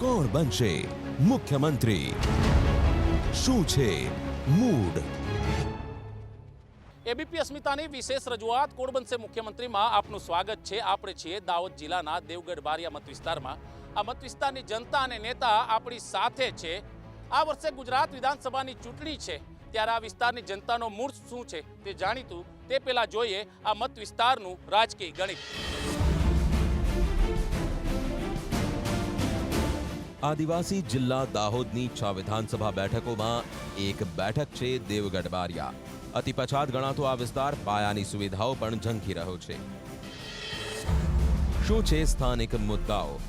કોણ બનશે મુખ્યમંત્રી? શું છે મૂડ? એબીપી અસ્મિતાની વિશેષ રજૂઆત કોણ બનશે મુખ્યમંત્રીમાં આપનું સ્વાગત છે. આપણે છીએ દાહોદ જિલ્લાના દેવગઢ બારિયા મત વિસ્તારમાં. આ મત વિસ્તારની જનતા અને નેતા આપણી સાથે છે. આ વર્ષે ગુજરાત વિધાનસભાની ચૂંટણી છે, ત્યારે આ વિસ્તારની જનતાનો મૂડ શું છે તે જાણીતું તે પહેલા જોઈએ આ મત વિસ્તારનું રાજકીય ગણિત. આદિવાસી જિલ્લા દાહોદની 6 વિધાનસભા બેઠકોમાં એક બેઠક છે દેવગઢ બારિયા. અતિ પછાત ગણાતો આ વિસ્તાર પાયાની સુવિધાઓ પણ ઝંખી રહ્યો છે. શું છે સ્થાનિક મુદ્દાઓ?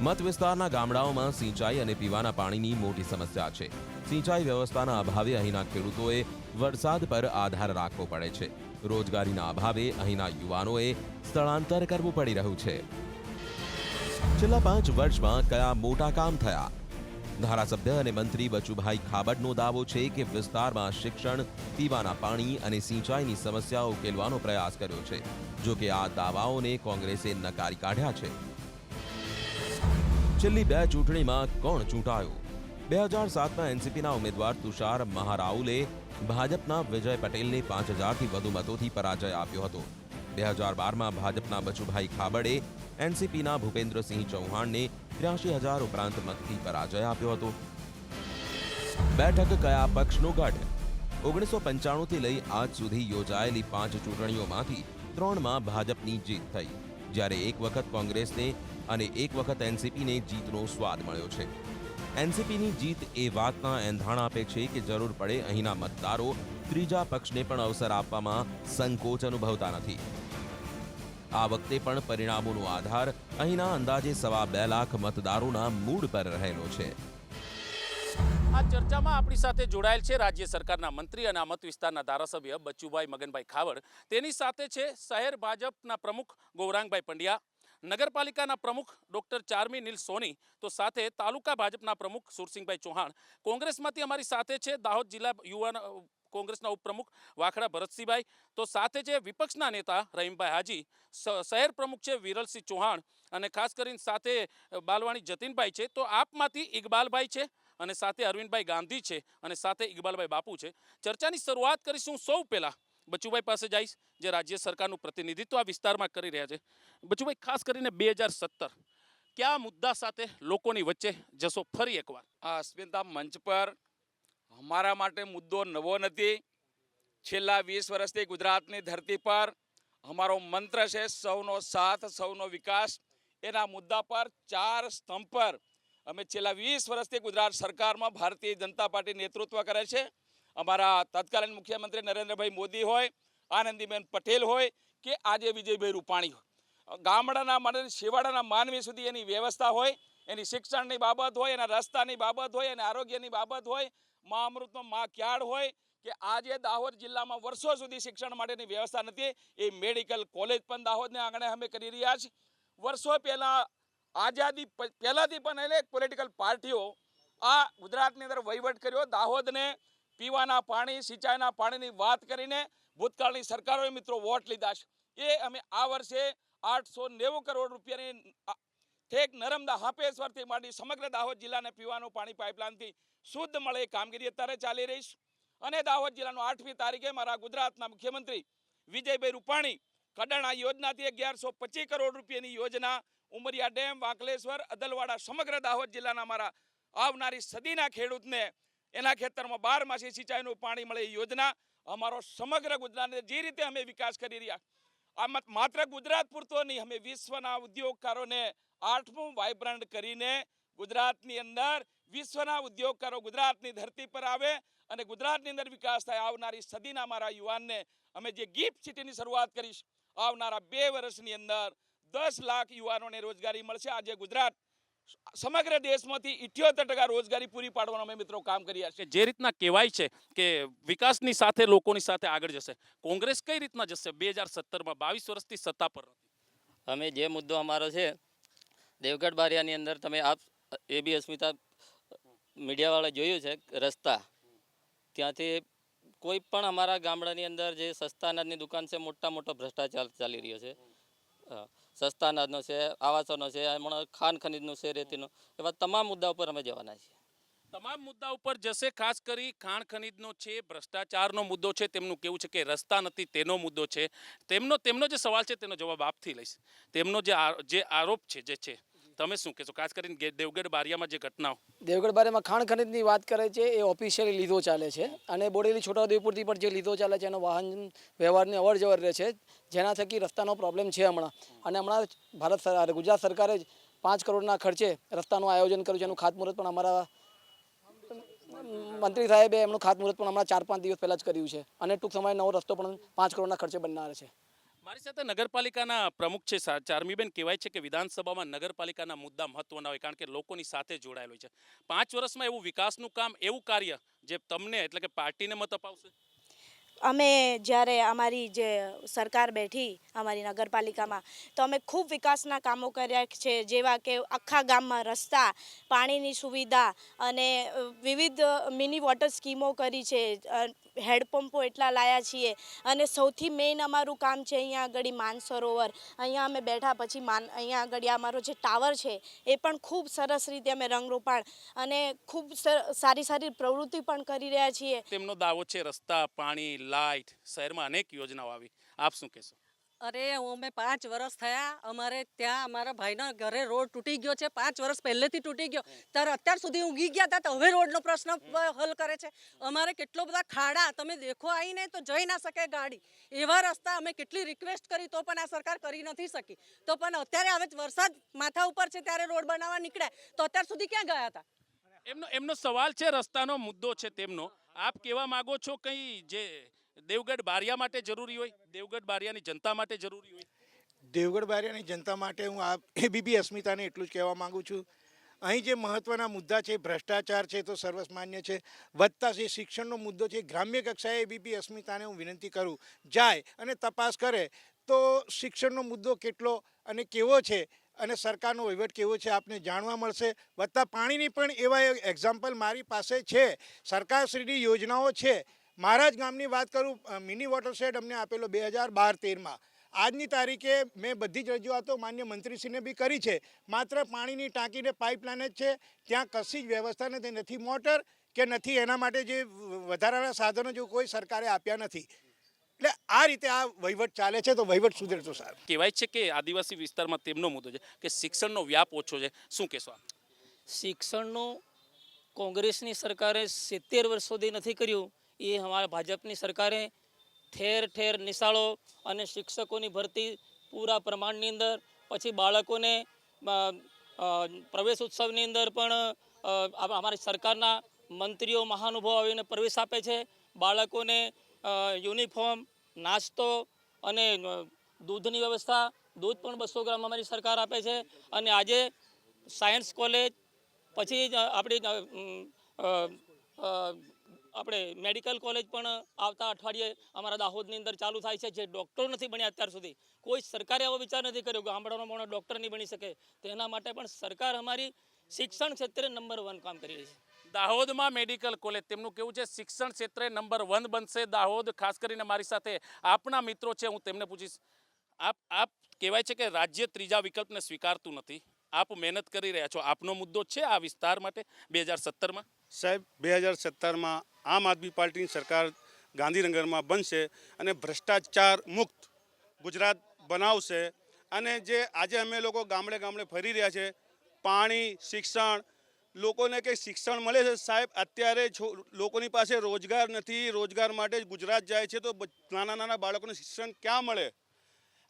મત વિસ્તારના ગામડાઓમાં સિંચાઈ અને પીવાના પાણીની મોટી સમસ્યા છે. સિંચાઈ વ્યવસ્થાના અભાવે અહીંના ખેડૂતોએ વરસાદ પર આધાર રાખવો પડે છે. રોજગારીના અભાવે અહીંના યુવાનોએ સ્થળાંતર કરવું પડી રહ્યું છે. છેલ્લા 5 વર્ષમાં કયા મોટા કામ થયા? ધારાસભ્ય અને મંત્રી બચુભાઈ ખાબડનો દાવો છે કે વિસ્તારમાં શિક્ષણ, પીવાના પાણી અને સિંચાઈની સમસ્યાઓ ઉકેલવાનો પ્રયાસ કર્યો છે. જો કે આ દાવાઓને કોંગ્રેસે નકારી કાઢ્યા છે. છેલ્લી 2 ચૂંટણીમાં કોણ ચૂંટાયું? 2007માં એનસીપીના ઉમેદવાર તુષાર મહારાઉલે ભાજપના વિજય પટેલને 5000થી વધુ મતોથી પરાજય આપ્યો હતો. 2012માં ભાજપના બચુભાઈ ખાબડે એનસીપીના ભૂપેન્દ્રસિંહ ચૌહાણને 83000 ઉપરાંત મતથી પરાજય આપ્યો હતો. બેઠક કયા પક્ષનો ગઢ? 1995થી લઈ આજ સુધી યોજાયેલી 5 ચૂંટણીઓમાંથી 3માં ભાજપની જીત થઈ, જ્યારે એક વખત કોંગ્રેસને અને એક વખત એનસીપીને જીતનો સ્વાદ મળ્યો છે. એનસીપીની જીત એ વાતના એંધાણ આપે છે કે જરૂર પડે અહીંના મતદારો ત્રીજા પક્ષને પણ અવસર આપવામાં સંકોચ અનુભવતા નથી. આ વખતે પણ પરિણામોનો આધાર અહીંના અંદાજે 2.25 લાખ મતદારોના મૂડ પર રહેલો છે. આ ચર્ચામાં આપણી સાથે જોડાયેલ છે રાજ્ય સરકારના મંત્રી અને આ મત વિસ્તારના ધારાસભ્ય બચુભાઈ મગનભાઈ ખાબડ. તેની સાથે છે શહેર ભાજપના પ્રમુખ ગૌરાંગભાઈ પંડ્યા, નગરપાલિકાના પ્રમુખ ડોક્ટર ચારમી નીલ સોની, તો સાથે તાલુકા ભાજપના પ્રમુખ સુરસિંહભાઈ ચૌહાણ. કોંગ્રેસમાંથી અમારી સાથે છે દાહોદ જિલ્લા યુવાન કોંગ્રેસના ઉપપ્રમુખ વાખડા ભરતસિંહભાઈ, તો સાથે છે વિપક્ષના નેતા રહીમભાઈ હાજી, શહેર પ્રમુખ છે વિરલસિંહ ચૌહાણ, અને ખાસ કરીને સાથે બાલવાણી જતીનભાઈ છે. તો આપમાંથી ઇકબાલભાઈ છે અને સાથે અરવિંદભાઈ ગાંધી છે અને સાથે ઇકબાલભાઈ બાપુ છે. ચર્ચાની શરૂઆત કરીશું. સૌ પહેલા બચુભાઈ પાસે જઈશ, જે રાજ્ય સરકારનું પ્રતિનિધિત્વ આ વિસ્તારમાં કરી રહ્યા છે. બચુભાઈ, ખાસ કરીને 2017 કયા મુદ્દા સાથે લોકોની વચ્ચે જશો ફરી એકવાર? આ અસ્મિતા મંચ પર અમારા માટે મુદ્દો નવો નથી. છેલ્લા 20 વર્ષથી ગુજરાતની ધરતી પર અમારો મંત્ર છે સૌનો સાથ, સૌનો વિકાસ. એના મુદ્દા પર 4 સ્તંભ પર અમે છેલ્લા 20 વર્ષથી ગુજરાત સરકારમાં ભારતીય જનતા પાર્ટી નેતૃત્વ કરે છે. અમારા તત્કાલીન મુખ્યમંત્રી નરેન્દ્રભાઈ મોદી હોય, આનંદીબેન પટેલ હોય કે આજે વિજયભાઈ રૂપાણી હોય, ગામડાના માનવી છેવાડાના માનવી સુધી એની વ્યવસ્થા હોય, એની શિક્ષણની બાબત હોય, એના રસ્તાની બાબત હોય, અને આરોગ્યની બાબત હોય, મા અમૃતનો મા ક્યાડ હોય કે આજે દાહોદ જિલ્લામાં વર્ષો સુધી શિક્ષણ માટેની વ્યવસ્થા નથી. એ મેડિકલ કોલેજ પણ દાહોદને આંગણે અમે કરી રહ્યા છીએ. વર્ષો પહેલાં આઝાદી પહેલાંથી પણ અનેક પોલિટિકલ પાર્ટીઓ આ ગુજરાતની અંદર વહીવટ કર્યો. દાહોદને પીવાના પાણી, સિંચાઈના પાણીની વાત કરીને ભૂતકાળની સરકારોએ મિત્રો વોટ લીધા છે. એ અમે આ વર્ષે 890 કરોડ રૂપિયાની ઠેક નર્મદા હાપેશ્વરથી માંડી સમગ્ર દાહોદ જિલ્લાને પીવાનું પાણી પાઇપલાઇનથી શુદ્ધ મળે એ કામગીરી અત્યારે ચાલી રહી છે. અને દાહોદ જિલ્લાનો 8મી તારીખે મારા ગુજરાતના મુખ્યમંત્રી વિજયભાઈ રૂપાણી કડાણા યોજનાથી 1125 કરોડ રૂપિયાની યોજના ઉમરિયા ડેમ, વાંકલેશ્વર, અદલવાડા સમગ્ર દાહોદ જિલ્લાના મારા આવનારી સદીના ખેડૂતને એના ખેતરમાં 12 માસી સિંચાઈનું પાણી મળે એ યોજના અમારો સમગ્ર ગુજરાતને જે રીતે અમે વિકાસ કરી રહ્યા. આ માત્ર ગુજરાત પૂરતો નહીં, અમે વિશ્વના ઉદ્યોગકારોને 8મું વાઇબ્રન્ટ કરીને ગુજરાતની અંદર વિશ્વના ઉદ્યોગકારો ગુજરાતની ધરતી પર આવે અને ગુજરાતની અંદર વિકાસ થાય. આવનારી સદીના મારા યુવાનને અમે જે ગિફ્ટ સિટીની શરૂઆત કરીશ, આવનારા 2 વર્ષની અંદર 10 લાખ યુવાનોને રોજગારી મળશે. આજે ગુજરાત સમગ્ર દેશમાંથી 78% રોજગારી પૂરી પાડવાનું અમે મિત્રો કામ કર્યા છે. જે રીતના કહેવાય છે કે વિકાસની સાથે લોકોની સાથે આગળ જશે, કોંગ્રેસ કઈ રીતના જશે? 2017માં 22 વર્ષથી સત્તા પર નથી. અમે જે મુદ્દો અમારો છે દેવગઢ બારિયાની અંદર, તમે આપ એબી અસ્મિતા મીડિયાવાળા જોયું છે રસ્તા, ત્યાંથી કોઈ પણ અમારા ગામડાની અંદર જે સસ્તા અનાજની દુકાન છે, મોટો ભ્રષ્ટાચાર ચાલી રહ્યો છે. સસ્તા અનાજનો છે, આવાસોનો છે, હમણાં ખાણ ખનીજનું છે, રેતીનું, એવા તમામ મુદ્દા ઉપર અમે જવાના છીએ. તમામ મુદ્દા ઉપર જશે. ખાસ કરી ખાણ ખનીજનો છે, ભ્રષ્ટાચારનો મુદ્દો છે, તેમનું કેવું છે કે રસ્તા નથી તેનો મુદ્દો છે. તેમનો જે સવાલ છે તેનો જવાબ આપથી લઈશ. તેમનો જે આરોપ છે જે છે, તમે શું કહેશો? ખાસ કરીને દેવગઢ બારિયામાં જે ઘટનાઓ, દેવગઢ બારિયામાં ખાણ ખનીજની વાત કરે છે એ ઓફિશિયલી લીધો ચાલે છે, અને બોડેલી છોટાઉદેપુરથી પણ જે લીધો ચાલે છે એનો વાહન વ્યવહારની અવર જવર રહે છે, જેના થકી રસ્તાનો પ્રોબ્લેમ છે હમણાં. અને હમણાં ગુજરાત સરકારે 5 કરોડના ખર્ચે રસ્તાનું આયોજન કર્યું છે. એનું ખાતમુહૂર્ત પણ અમારા મંત્રી સાહેબે એમનું ખાતમુહૂર્ત પણ હમણાં 4-5 દિવસ પહેલાં જ કર્યું છે, અને ટૂંક સમયે નવો રસ્તો પણ 5 કરોડના ખર્ચે બનનાર છે. મારી સાથે નગરપાલિકાના પ્રમુખ છે ચારમીબેન. કહેવાય છે કે વિધાનસભામાં નગરપાલિકાના મુદ્દા મહત્વના હોય, કારણ કે લોકોની સાથે જોડાયેલ હોય છે. 5 વર્ષમાં એવું વિકાસનું કામ, એવું કાર્ય જે તમને એટલે કે પાર્ટીને મત અપાવશે? અમે જ્યારે અમારી જે સરકાર બેઠી અમારી નગરપાલિકામાં, તો અમે ખૂબ વિકાસના કામો કર્યા છે, જેવા કે આખા ગામમાં રસ્તા, પાણીની સુવિધા અને વિવિધ મિની વોટર સ્કીમો કરી છે, હેડપંપો એટલા લાયા છીએ. અને સૌથી મેઇન અમારું કામ છે અહીંયા આગળ માનસરોવર. અહીંયા અમે બેઠા પછી અહીંયા આગળ અમારો જે ટાવર છે એ પણ ખૂબ સરસ રીતે અમે રંગરોપાણ અને ખૂબ સારી પ્રવૃત્તિ પણ કરી રહ્યા છીએ. તેમનો દાવો છે રસ્તા, પાણી, લાઇટ, શહેરમાં અનેક યોજનાઓ આવી. આપ શું કહેશો? અરે અમે 5 વર્ષ થયા, અમારે ત્યાં અમારા ભાઈના ઘરે રોડ તૂટી ગયો છે. 5 વર્ષ પહેલેથી તૂટી ગયો, ત્યારે અત્યાર સુધી ઊંઘી ગયા હતા, તો હવે રોડનો પ્રશ્ન હલ કરે છે. અમારે કેટલો બધા ખાડા, તમે દેખો આવીને તો જઈ ના શકે ગાડી, એવા રસ્તા. અમે કેટલી રિક્વેસ્ટ કરી તો પણ આ સરકાર કરી નથી શકી. તો પણ અત્યારે હવે વરસાદ માથા ઉપર છે ત્યારે રોડ બનાવવા નીકળ્યા, તો અત્યાર સુધી ક્યાં ગયા હતા? એમનો સવાલ છે, રસ્તાનો મુદ્દો છે તેમનો. આપ કહેવા માંગો છો કંઈ જે દેવગઢ બારિયા માટે જરૂરી હોય, દેવગઢ બારિયાની જનતા માટે જરૂરી હોય? દેવગઢ બારિયાની જનતા માટે હું આ એબીપી અસ્મિતાને એટલું જ કહેવા માગું છું. અહીં જે મહત્ત્વના મુદ્દા છે, ભ્રષ્ટાચાર છે તો સર્વમાન્ય છે, વધતા છે શિક્ષણનો મુદ્દો છે. ગ્રામ્ય કક્ષાએ એબીપી અસ્મિતાને હું વિનંતી કરું, જાય અને તપાસ કરે તો શિક્ષણનો મુદ્દો કેટલો અને કેવો છે અને સરકારનો વહીવટ કેવો છે આપને જાણવા મળશે. વધતા પાણીની પણ એવા એક્ઝામ્પલ મારી પાસે છે, સરકારશ્રીની યોજનાઓ છે. મારા જ ગામની વાત કરું, મિની વોટરશેડ અમને આપેલો 2012-13માં. આજની તારીખે મેં બધી જ રજૂઆતો માન્ય મંત્રીશ્રીને બી કરી છે. માત્ર પાણીની ટાંકીને પાઇપલાઇન જ છે, ત્યાં કશી જ વ્યવસ્થા નથી મોટર કે નથી એના માટે જે વધારાના સાધનો જો કોઈ સરકારે આપ્યા નથી. એટલે આ રીતે આ વહીવટ ચાલે છે, તો વહીવટ સુધરે તો સારું. કહેવાય છે કે આદિવાસી વિસ્તારમાં તેમનો મુદ્દો છે કે શિક્ષણનો વ્યાપ ઓછો છે. શું કહેશો આપ? શિક્ષણનું કોંગ્રેસની સરકારે 70 વર્ષ સુધી નથી કર્યું, એ અમારા ભાજપની સરકારે ઠેર ઠેર નિશાળો અને શિક્ષકોની ભરતી પૂરા પ્રમાણની અંદર, પછી બાળકોને પ્રવેશ ઉત્સવની અંદર પણ અમારી સરકારના મંત્રીઓ મહાનુભાવો આવીને પ્રવેશ આપે છે. બાળકોને યુનિફોર્મ, નાસ્તો અને દૂધની વ્યવસ્થા, દૂધ પણ 200 ગ્રામ અમારી સરકાર આપે છે. અને આજે સાયન્સ કોલેજ, પછી આપણે મેડિકલ કોલેજ પણ આવતા અઠવાડિયે અમારા દાહોદની અંદર ચાલુ થાય છે. જે ડૉક્ટરો નથી બન્યા અત્યાર સુધી, કોઈ સરકારે આવો વિચાર નથી કર્યો કે ગામડાનો માણસ ડૉક્ટર નહીં બની શકે. તેના માટે પણ સરકાર અમારી શિક્ષણ ક્ષેત્રે નંબર 1 કામ કરી રહી છે. દાહોદમાં મેડિકલ કોલેજ, તેમનું કેવું છે શિક્ષણ ક્ષેત્રે નંબર 1 બનશે દાહોદ. ખાસ કરીને મારી સાથે આપના મિત્રો છે, હું તેમને પૂછીશ. આપ કહેવાય છે કે રાજ્ય ત્રીજા વિકલ્પને સ્વીકારતું નથી, આપ મહેનત કરી રહ્યા છો. આપનો મુદ્દો છે આ વિસ્તાર માટે 2017માં? સાહેબ, 2017માં આમ આદમી પાર્ટીની સરકાર ગાંધીનગરમાં બનશે અને ભ્રષ્ટાચાર મુક્ત ગુજરાત બનાવશે. અને જે આજે અમે લોકો ગામડે ગામડે ફરી રહ્યા છે, પાણી, શિક્ષણ, લોકોને કંઈ શિક્ષણ મળે છે સાહેબ? અત્યારે લોકોની પાસે રોજગાર નથી, રોજગાર માટે જ ગુજરાત જાય છે, તો નાના નાના બાળકોને શિક્ષણ ક્યાં મળે?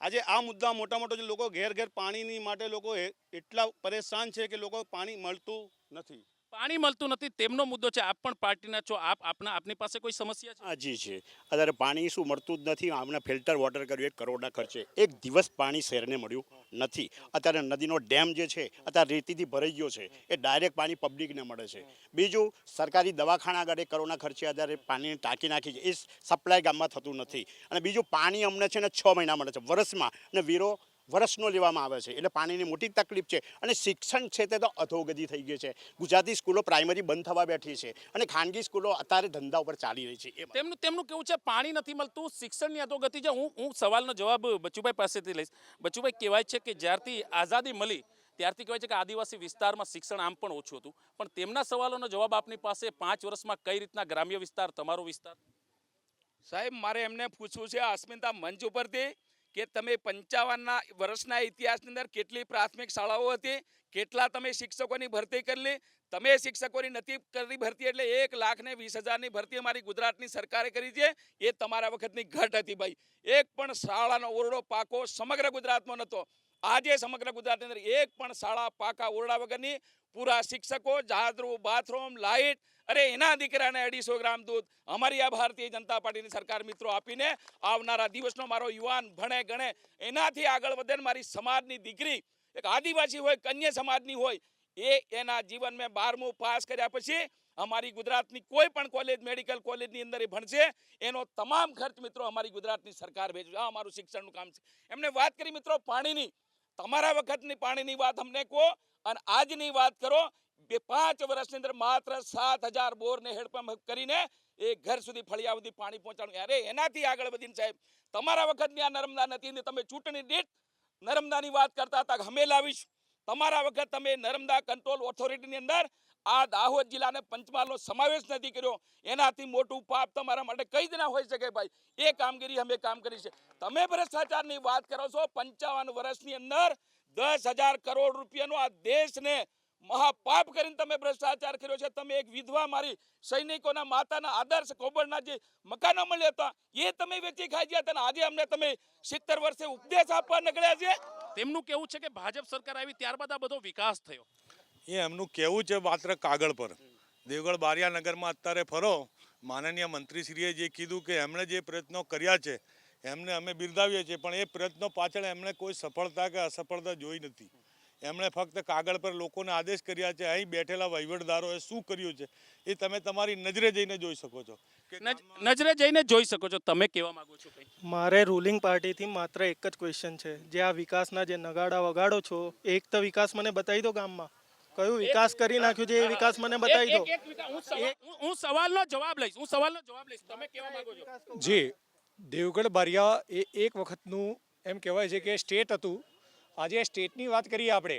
આજે આ મુદ્દા મોટા જે લોકો ઘેર પાણીની માટે લોકો એટલા પરેશાન છે કે લોકો પાણી મળતું નથી. પાણી મળતું નથી તેમનો મુદ્દો છે. આપ પણ પાર્ટીના છો, આપની પાસે કોઈ સમસ્યા છે? હાજી છે. અત્યારે પાણી શું મળતું જ નથી. આમને ફિલ્ટર વોટર કર્યું 1 કરોડના ખર્ચે, 1 દિવસ પાણી શહેરને મળ્યું નથી. અત્યારે નદીનો ડેમ જે છે અત્યારે રેતીથી ભરાઈ ગયો છે, એ ડાયરેક્ટ પાણી પબ્લિકને મળે છે. બીજું, સરકારી દવાખાના આગળ 1 કરોડના ખર્ચે અત્યારે પાણીની ટાંકી નાખી છે, એ સપ્લાય ગામમાં થતું નથી. અને બીજું, પાણી અમને છે ને 6 મહિના મળે છે વર્ષમાં, અને વીરો વર્ષનો લેવામાં આવે છે, એટલે પાણીની મોટી તકલીફ છે. અને શિક્ષણ છે તે તો અધોગતિ થઈ ગઈ છે. ગુજરાતી સ્કૂલો પ્રાઇમરી બંધ થવા બેઠી છે અને ખાનગી સ્કૂલો અત્યારે ધંધા ઉપર ચાલી રહી છે. તેમનું કેવું છે પાણી નથી મળતું, શિક્ષણની અધોગતિ છે. હું સવાલનો જવાબ બચુભાઈ પાસેથી લઈશ. બચુભાઈ, કહેવાય છે કે જ્યારથી આઝાદી મળી ત્યારથી કહેવાય છે કે આદિવાસી વિસ્તારમાં શિક્ષણ આમ પણ ઓછું હતું, પણ તેમના સવાલોનો જવાબ આપની પાસે 5 વર્ષમાં કઈ રીતના ગ્રામ્ય વિસ્તાર, તમારો વિસ્તાર? સાહેબ, મારે એમને પૂછવું છે અસ્મિતા મંચ ઉપરથી કે તમે 55 વર્ષના ઇતિહાસની અંદર કેટલી પ્રાથમિક શાળાઓ હતી, કેટલા તમે શિક્ષકોની ભરતી કરેલી? તમે શિક્ષકોની નથી કરી ભરતી એટલે 1,20,000ની ભરતી અમારી ગુજરાતની સરકારે કરી છે. એ તમારા વખતની ઘટ હતી ભાઈ. એક પણ શાળાનો ઓરડો પાકો સમગ્ર ગુજરાતમાં નહોતો. આજે સમગ્ર ગુજરાતની અંદર એક પણ શાળા પાકા ઓરડા વગરની, પૂરા શિક્ષકો, જાદરું, બાથરૂમ, લાઇટ, અરે એના દીકરાને 250 ગ્રામ દૂધ અમારી આ ભારતીય જનતા પાર્ટીની સરકાર મિત્રો આપીને આવનારા દિવસનો મારો યુવાન ભણે ગણે એનાથી આગળ વધે. મારી સમાજની દીકરી, એક આદિવાસી હોય, કન્યા સમાજની હોય, એ એના જીવન મેં 12મું પાસ કર્યા પછી અમારી ગુજરાતની કોઈ પણ કોલેજ, મેડિકલ કોલેજની અંદર એ ભણશે, એનો તમામ ખર્ચ મિત્રો અમારી ગુજરાતની સરકાર ભેજવે. આ અમારું શિક્ષણનું કામ છે. એમને વાત કરી મિત્રો પાણીની, તમારા વખતની પાણીની વાત અમને કહો અને આજની વાત કરો. 5 વર્ષની અંદર માત્ર 7,000 બોરને હેડપંપ કરીને એ ઘર સુધી, ફળિયા સુધી પાણી પહોંચાડવું. અરે એનાથી આગળ વધીને સાહેબ, તમારા વખતની આ નર્મદા નથી ને તમે ચૂંટણી દીઠ નર્મદાની વાત કરતા હતા કે અમે લાવીશું. તમારા વખત તમે નર્મદા કંટ્રોલ ઓથોરિટીની અંદર આ દાહોદ જિલ્લાને પંચમહાલનો સમાવેશ નથી કર્યો. એનાથી મોટું પાપ તમારા માટે કઈ જ ના હોઈ શકે ભાઈ. એ કામગીરી અમે કામ કરી છે. તમે ભ્રષ્ટાચારની વાત કરો છો. 55 વર્ષની અંદર 10,000 કરોડ રૂપિયાનો આ દેશને મહાપાપ કરીને તમે ભ્રષ્ટાચાર કર્યો છે. તમે એક વિધવા મારી સૈનિકોના માતાના આદર્શ કોબળના જે મકાનો મળ્યા હતા એ તમે વેચી ખાઈ ગયા હતા. આજે અમને તમે 70 વર્ષે ઉપદેશ આપવા નીકળ્યા છે. તેમનું કેવું છે કે ભાજપ સરકાર આવી ત્યારબાદ આ બધો વિકાસ થયો. એ એમનું કહેવું છે માત્ર કાગળ પર. દેવગઢ બારિયા નગરમાં અત્યારે ફરો, માનનીય મંત્રીશ્રીએ જે કીધું કે એમણે જે પ્રયત્નો કર્યા છે એમને અમે બિરદાવીએ છીએ, પણ એ પ્રયત્નો પાછળ એમણે કોઈ સફળતા કે અસફળતા જોઈ નથી. એમણે ફક્ત કાગળ પર લોકોને આદેશ કર્યા છે. અહીં બેઠેલા વહીવટદારોએ શું કર્યું છે એ તમે તમારી નજરે જઈને જોઈ શકો છો. નજરે જઈને જોઈ શકો છો. તમે કહેવા માંગો છો કંઈ? મારે રૂલિંગ પાર્ટીથી માત્ર એક જ ક્વેશ્ચન છે. જે આ વિકાસના જે નગાડા વગાડો છો, એક તો વિકાસ મને બતાવી દો. ગામમાં કયું વિકાસ કરી નાખ્યું છે એ વિકાસ મને બતાવી દો. હું સવાલનો જવાબ લઈશ. તમે કહેવા માંગો છો? જી, દેવગઢ બારિયા એ એક વખતનું એમ કહેવાય છે કે સ્ટેટ હતું. આજે સ્ટેટની વાત કરીએ આપણે,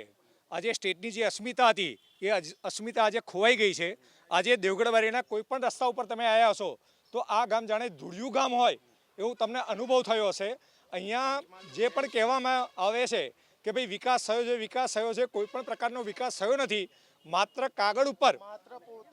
આજે સ્ટેટની જે અસ્મિતા હતી એ અસ્મિતા આજે ખોવાઈ ગઈ છે. આજે દેવગઢ બારિયાના કોઈ પણ રસ્તા ઉપર તમે આવ્યા હશો તો આ ગામ જાણે ધૂળિયું ગામ હોય એવું તમને અનુભવ થયો હશે. અહીંયા જે પણ કહેવામાં આવે છે કે ભાઈ વિકાસ થયો છે, વિકાસ થયો છે, કોઈ પણ પ્રકારનો વિકાસ થયો નથી. માત્ર કાગળ ઉપર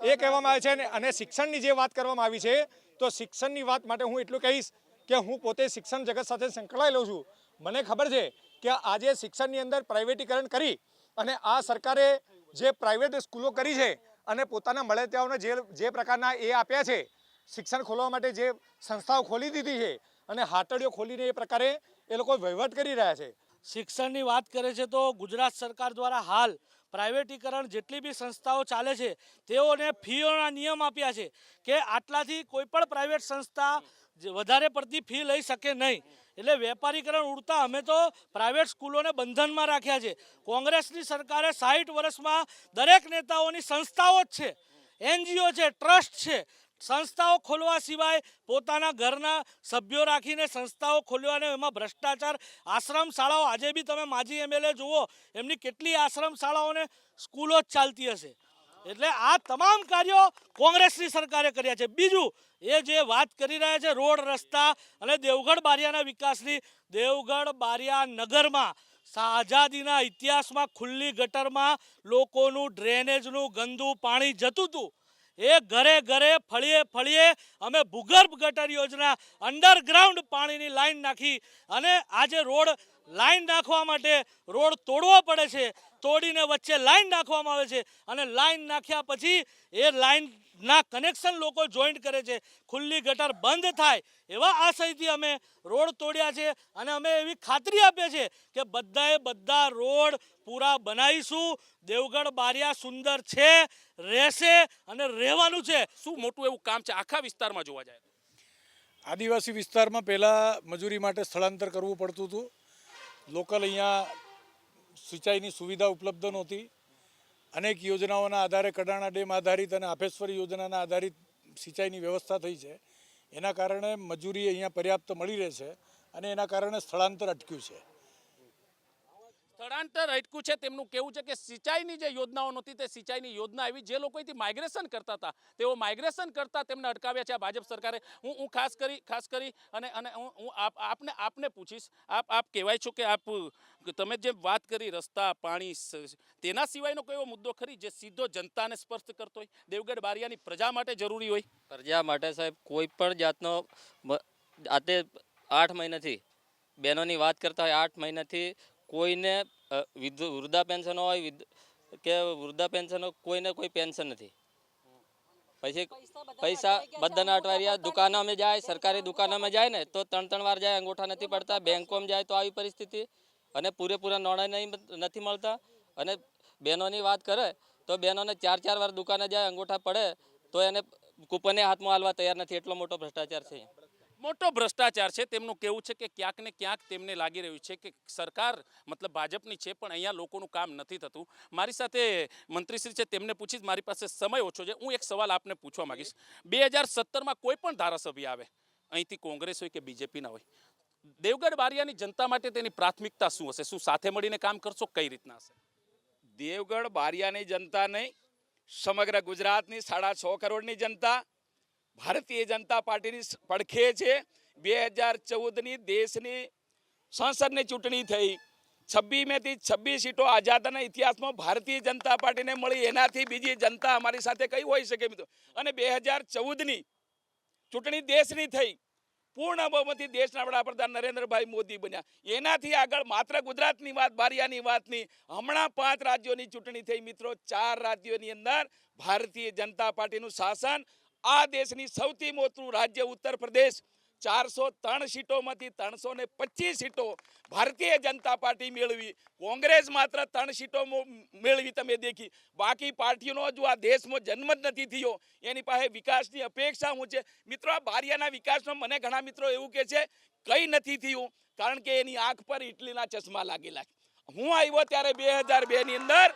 એ કહેવામાં આવે છે. અને શિક્ષણની જે વાત કરવામાં આવી છે તો શિક્ષણની વાત માટે હું એટલું કહીશ કે હું પોતે શિક્ષણ જગત સાથે સંકળાયેલો છું. મને ખબર છે કે આજે શિક્ષણની અંદર પ્રાઇવેટીકરણ કરી અને આ સરકારે જે પ્રાઇવેટ સ્કૂલો કરી છે અને પોતાના મળતિયાઓને જે પ્રકારના એ આપ્યા છે, શિક્ષણ ખોલવા માટે જે સંસ્થાઓ ખોલી દીધી છે અને હાટડીઓ ખોલીને એ પ્રકારે એ લોકો વહીવટ કરી રહ્યા છે. શિક્ષણની વાત કરે છે તો ગુજરાત સરકાર દ્વારા હાલ પ્રાઇવેટીકરણ જેટલી બી સંસ્થાઓ ચાલે છે તેઓને ફીઓના નિયમ આપ્યા છે કે આટલાથી કોઈ પણ પ્રાઇવેટ સંસ્થા વધારે પડતી ફી લઈ શકે નહીં. એટલે વેપારીકરણ ઉડતા અમે તો પ્રાઇવેટ સ્કૂલોને બંધનમાં રાખ્યા છે. કોંગ્રેસની સરકારે 60 વર્ષમાં દરેક નેતાઓની સંસ્થાઓ જ છે, NGO છે, ટ્રસ્ટ છે. સંસ્થાઓ ખોલવા સિવાય પોતાના ઘરના સભ્યો રાખીને સંસ્થાઓ ખોલવાને એમાં ભ્રષ્ટાચાર. આશ્રમ શાળાઓ આજે બી તમે માજી MLA જુઓ, એમની કેટલી આશ્રમ શાળાઓને સ્કૂલો જ ચાલતી હશે. એટલે આ તમામ કાર્યો કોંગ્રેસની સરકારે કર્યા છે. બીજું એ જે વાત કરી રહ્યા છે રોડ, રસ્તા અને દેવગઢ બારિયાના વિકાસની, દેવગઢ બારિયા નગરમાં આઝાદીના ઇતિહાસમાં ખુલ્લી ગટરમાં લોકોનું ડ્રેનેજનું ગંદુ પાણી જતું હતું. એ ઘરે ઘરે, ફળીએ ફળીએ અમે ભૂગર્ભ ગટર યોજના, અંડરગ્રાઉન્ડ પાણીની લાઈન નાખી અને આજે રોડ લાઈન નાખવા માટે રોડ તોડવો પડે છે. તોડીને વચ્ચે લાઈન નાખવામાં આવે છે અને લાઈન નાખ્યા પછી એ લાઈનના કનેક્શન લોકો જોઈન્ટ કરે છે. ખુલ્લી ગટર બંધ થાય એવા આશયથી અમે રોડ તોડ્યા છે અને અમે એવી ખાતરી આપીએ છીએ કે બધાએ બધા રોડ પૂરા બનાવીશું. દેવગઢ બારિયા સુંદર છે, રહેશે અને રહેવાનું છે. શું મોટું એવું કામ છે આખા વિસ્તારમાં જોવા જાય? આદિવાસી વિસ્તારમાં પહેલાં મજૂરી માટે સ્થળાંતર કરવું પડતું હતું. લોકલ અહીંયા સિંચાઈની સુવિધા ઉપલબ્ધ નહોતી. અનેક યોજનાઓના આધારે કડાણા ડેમ આધારિત અને આફેશ્વરી યોજનાના આધારિત સિંચાઈની વ્યવસ્થા થઈ છે. એના કારણે મજૂરી અહીંયા પર્યાપ્ત મળી રહે છે અને એના કારણે સ્થળાંતર અટક્યું છે. સ્થળાંતર અટક્યું છે તેમનું કેવું છે કે સિંચાઈની જે યોજનાઓ નહોતી તે સિંચાઈની યોજના આવી, જે લોકો અહીંથી માઇગ્રેશન કરતા હતા તેઓ માઇગ્રેશન કરતા તેમને અટકાવ્યા છે આ ભાજપ સરકારે. હું ખાસ કરી અને હું આપને પૂછીશ, આપ કહેવાય છો કે તમે જે વાત કરી રસ્તા પાણી તેના સિવાયનો કયો મુદ્દો ખરી જે સીધો જનતાને સ્પર્શ કરતો હોય, દેવગઢ બારિયાની પ્રજા માટે જરૂરી હોય? પ્રજા માટે સાહેબ કોઈ પણ જાતનો આતે 8 મહિનાથી બહેનોની વાત કરતા હોય, 8 મહિનાથી કોઈને વૃદ્ધા પેન્શન હોય કે વૃદ્ધા પેન્શન કોઈને કોઈ પેન્શન નથી. પછી પૈસા બધાના અટવારિયા દુકાનોમાં જાય, સરકારી દુકાનોમાં જાય ને તો 3 વાર જાય, અંગૂઠા નથી પડતા. બેંકોમાં જાય તો આવી પરિસ્થિતિ અને પૂરેપૂરા નાણાં નથી મળતા. અને બહેનોની વાત કરે તો બહેનોને 4 વાર દુકાને જાય, અંગૂઠા પડે તો એને કૂપને હાથમાં હાલવા તૈયાર નથી. એટલો મોટો ભ્રષ્ટાચાર છે. મોટો ભ્રષ્ટાચાર છે. તેમનું કહેવું છે કે ક્યાંક ને ક્યાંક તેમને લાગી રહ્યું છે કે સરકાર મતલબ ભાજપની છે પણ અહીંયા લોકોનું કામ નથી થતું. મારી સાથે મંત્રીશ્રી છે, તેમને પૂછીશ. મારી પાસે સમય ઓછો છે, હું એક સવાલ આપને પૂછવા માંગીશ. 2017માં કોઈ પણ ધારાસભ્ય આવે અહીંથી, કોંગ્રેસ હોય કે બીજેપીના હોય, દેવગઢ બારિયાની જનતા માટે તેની પ્રાથમિકતા શું હશે? શું સાથે મળીને કામ કરશો? કઈ રીતના હશે? દેવગઢ બારિયાની જનતા નહીં, સમગ્ર ગુજરાતની 6.5 કરોડની જનતા ભારતીય જનતા પાર્ટીની પડખે છે. 2014ની દેશની સંસદની ચૂંટણી થઈ, 26 સીટો આઝાદીના ઇતિહાસમાં ભારતીય જનતા પાર્ટીને મળી. એનાથી બીજી જનતા અમારી સાથે કઈ હોઈ શકે મિત્રો? અને 2014ની ચૂંટણી દેશની થઈ, પૂર્ણ બહુમતી દેશના વડાપ્રધાન નરેન્દ્રભાઈ મોદી બન્યા. એનાથી આગળ માત્ર ગુજરાતની વાત, બારિયાની વાત નહીં, હમણાં 5 રાજ્યોની ચૂંટણી થઈ મિત્રો. 4 રાજ્યોની અંદર ભારતીય જનતા પાર્ટીનું શાસન. આ દેશની સૌથી મોટું રાજ્ય ઉત્તર પ્રદેશ, 403 સીટોમાંથી 325 સીટો ભારતીય જનતા પાર્ટી મેળવી. કોંગ્રેસ માત્ર 3 સીટો મેળવી. તમે દેખી બાકી પાર્ટીઓનો જો આ દેશમાં જન્મ જ નથી થયો, એની પાસે વિકાસની અપેક્ષા શું છે મિત્રો? આ બારિયાના વિકાસમાં મને ઘણા મિત્રો એવું કહે છે કંઈ નથી થયું, કારણ કે એની આંખ પર ઇટલીના ચશ્મા લાગેલા છે. હું આવ્યો ત્યારે 2002ની અંદર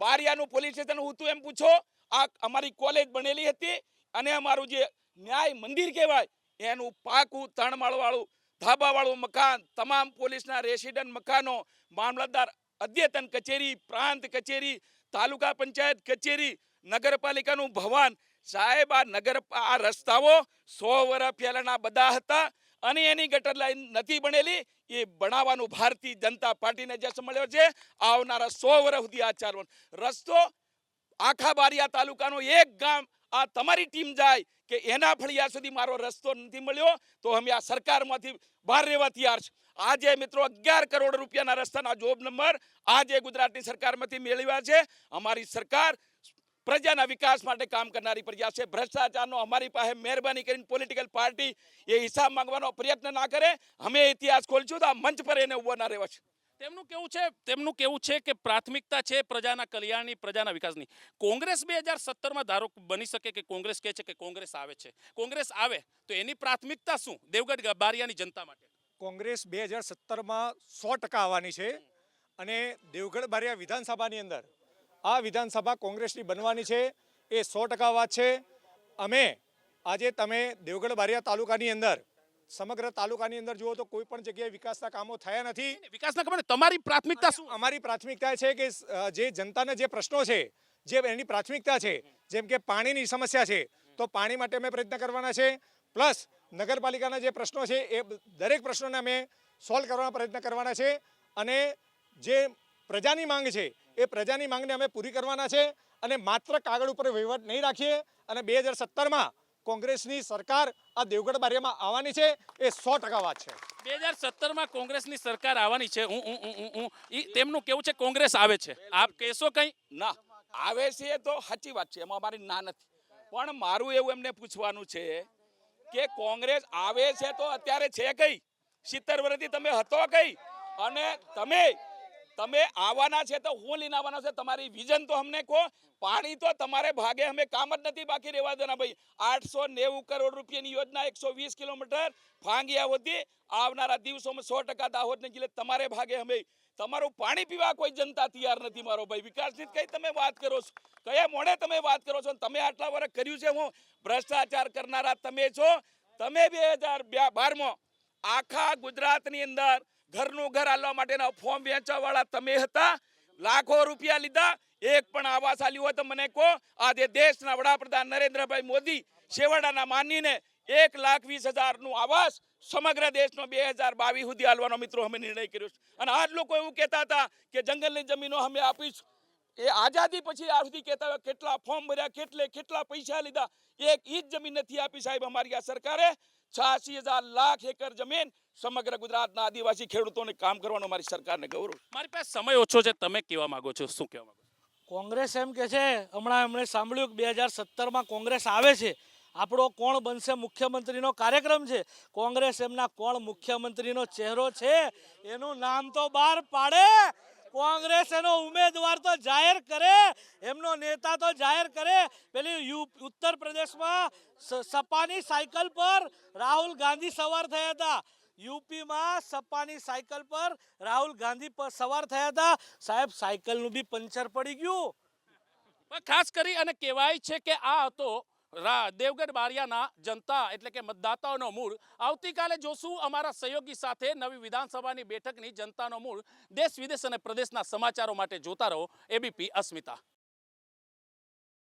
બારિયાનું પોલીસ સ્ટેશન હતું. એમ પૂછો, આ અમારી કોલેજ બનેલી હતી અને અમારું જે ન્યાય મંદિર કહેવાય એનું પાકું 3 માળવાળું ધાબાવાળું મકાન, તમામ પોલીસના રેસિડન્ટ મકાનો, મામલતદાર અદ્યતન કચેરી, પ્રાંત કચેરી, તાલુકા પંચાયત કચેરી, નગરપાલિકાનું ભવન. સાહેબ આ રસ્તાઓ 100 વર્ષ પહેલાના બધા હતા અને એની ગટર લાઈન નથી બનેલી. એ બનાવવાનું ભારતીય જનતા પાર્ટીને જે મળ્યો છે આવનારા 100 વર્ષ સુધી આ ચાલવાનો રસ્તો. આખા બારિયા તાલુકાનો એક ગામ આ તમારી ટીમ જાય કે એના ફળિયા સુધી મારો રસ્તો નથી મળ્યો તો અમે આ સરકારમાંથી બહાર રહેવા તૈયાર છે. આજે મિત્રો 11 કરોડ રૂપિયાના રસ્તાના જોબ નંબર આજે ગુજરાતની સરકારમાંથી મેળવ્યા છે. અમારી સરકાર પ્રજાના વિકાસ માટે કામ કરનારી પ્રજા છે. ભ્રષ્ટાચારનો અમારી પાસે મહેરબાની કરીને પોલિટિકલ પાર્ટી એ હિસાબ માંગવાનો પ્રયત્ન ના કરે. અમે ઇતિહાસ ખોલશું તો આ મંચ પર એને ઉભો ના રહેવા છે. તેમનું કેવું છે કે પ્રાથમિકતા છે પ્રજાના કલ્યાણની, પ્રજાના વિકાસની. કોંગ્રેસ 2017માં ધારો બની શકે કે કોંગ્રેસ કહે છે કે કોંગ્રેસ આવે છે, કોંગ્રેસ આવે તો એની પ્રાથમિકતા શું દેવગઢ બારિયાની જનતા માટે? કોંગ્રેસ 2017માં 100% આવવાની છે અને દેવગઢ બારિયા વિધાનસભાની અંદર આ વિધાનસભા કોંગ્રેસની બનવાની છે. એ 100% વાત છે. અમે આજે તમે દેવગઢ બારિયા તાલુકાની અંદર, સમગ્ર તાલુકાની અંદર જુઓ તો કોઈ પણ જગ્યાએ વિકાસના કામો થયા નથી. વિકાસના કામો તમારી પ્રાથમિકતા શું? અમારી પ્રાથમિકતા છે કે જે જનતાના જે પ્રશ્નો છે, જે એની પ્રાથમિકતા છે, જેમ કે પાણીની સમસ્યા છે તો પાણી માટે અમે પ્રયત્ન કરવાના છે. પ્લસ નગરપાલિકાના જે પ્રશ્નો છે એ દરેક પ્રશ્નોને અમે સોલ્વ કરવાનો પ્રયત્ન કરવાના છે. અને જે પ્રજાની માંગ છે એ પ્રજાની માંગને અમે પૂરી કરવાના છે. અને માત્ર કાગળ ઉપર વહીવટ નહીં રાખીએ. અને 2017માં કોંગ્રેસની સરકાર આ દેવગઢ બારિયામાં આવવાની છે. એ 100% વાત છે. 2017માં કોંગ્રેસની સરકાર આવવાની છે. તેમનું કેવું છે કોંગ્રેસ આવે છે. આપ કહેશો કંઈ? ના, આવે છે તો સાચી વાત છે, એમાં અમારી ના નથી. પણ મારું એવું એમને પૂછવાનું છે કે કોંગ્રેસ આવે છે તો અત્યારે છે કઈ? 70 વર્ષથી તમે હતો કઈ? અને તમે તમે આવવાના છે તો હું લઈને આવવાનો છે, તમારી વિઝન તો અમને કહો. પાણી તો તમારે ભાગે અમે કામ જ નથી બાકી રહેવા દેના ભાઈ. 890 કરોડ રૂપિયાની યોજના 120 કિલોમીટર ભાંગ્યા હોતી આવનારા દિવસોમાં 100% દાહોદને જિલ્લે તમારે ભાગે અમે. તમારું પાણી પીવા કોઈ જનતા તૈયાર નથી મારો ભાઈ. વિકાસની કઈ તમે વાત કરો છો? કયા મોડે તમે વાત કરો છો? તમે આટલા વર્ષ કર્યું છે હું ભ્રષ્ટાચાર કરનારા તમે છો. તમે 2012માં આખા ગુજરાતની અંદર ઘરનું ઘર આલવા માટેના ફોર્મ વેચવાવાળા તમે હતા. લાખો રૂપિયા લીધા, એક પણ આવાસ આલ્યું હોય તો મને કહો. આજે દેશના વડાપ્રધાન નરેન્દ્રભાઈ મોદી છેવાડાના માનીને 1,20,000 નું આવાસ સમગ્ર દેશનો 2022 સુધી આલવાનો મિત્રો અમે નિર્ણય કર્યો છે. અને આજ લોકો એવું કહેતા હતા કે જંગલની જમીનો અમે આપીશું. એ આઝાદી પછી આ સુધી કહેતા હોય કેટલા ફોર્મ ભર્યા, કેટલા પૈસા લીધા, એક ઈજ જમીન નથી આપી સાહેબ અમારી આ સરકારે. 86,000 લાખ એકર જમીન સમગ્ર ગુજરાતના આદિવાસી ખેડૂતોને કામ કરવાનો અમારી સરકારને ગૌરવ. મારી પાસે સમય ઓછો છે, તમે કહેવા માંગો છો, શું કહેવા માંગો છો? કોંગ્રેસ એમ કે છે, હમણાં એમણે સાંભળ્યું કે 2017માં કોંગ્રેસ આવે છે, આપણો કોણ બનશે મુખ્યમંત્રીનો કાર્યક્રમ છે. કોંગ્રેસ એમના કોણ મુખ્યમંત્રીનો ચહેરો છે એનું નામ તો બહાર પાડે. કોંગ્રેસ એનો ઉમેદવાર તો જાહેર કરે, એમનો નેતા તો જાહેર કરે. પેલી ઉત્તર પ્રદેશમાં સપાની સાયકલ પર રાહુલ ગાંધી સવાર થયા હતા. યુપીમાં સપાની સાયકલ પર રાહુલ ગાંધી સવાર થયા હતા. સાહેબ સાયકલનું બી પંચર પડી ગયું. પણ ખાસ કરી અને કહેવાય છે કે આ હતો દેવગઢ બારિયાના જનતા એટલે કે મતદાતાઓનો મૂળ. આવતીકાલે જોશું અમારા સહયોગી સાથે નવી વિધાનસભાની બેઠકની જનતાનો મૂળ. દેશ વિદેશ અને પ્રદેશના સમાચારો માટે જોતા રહો એબીપી અસ્મિતા.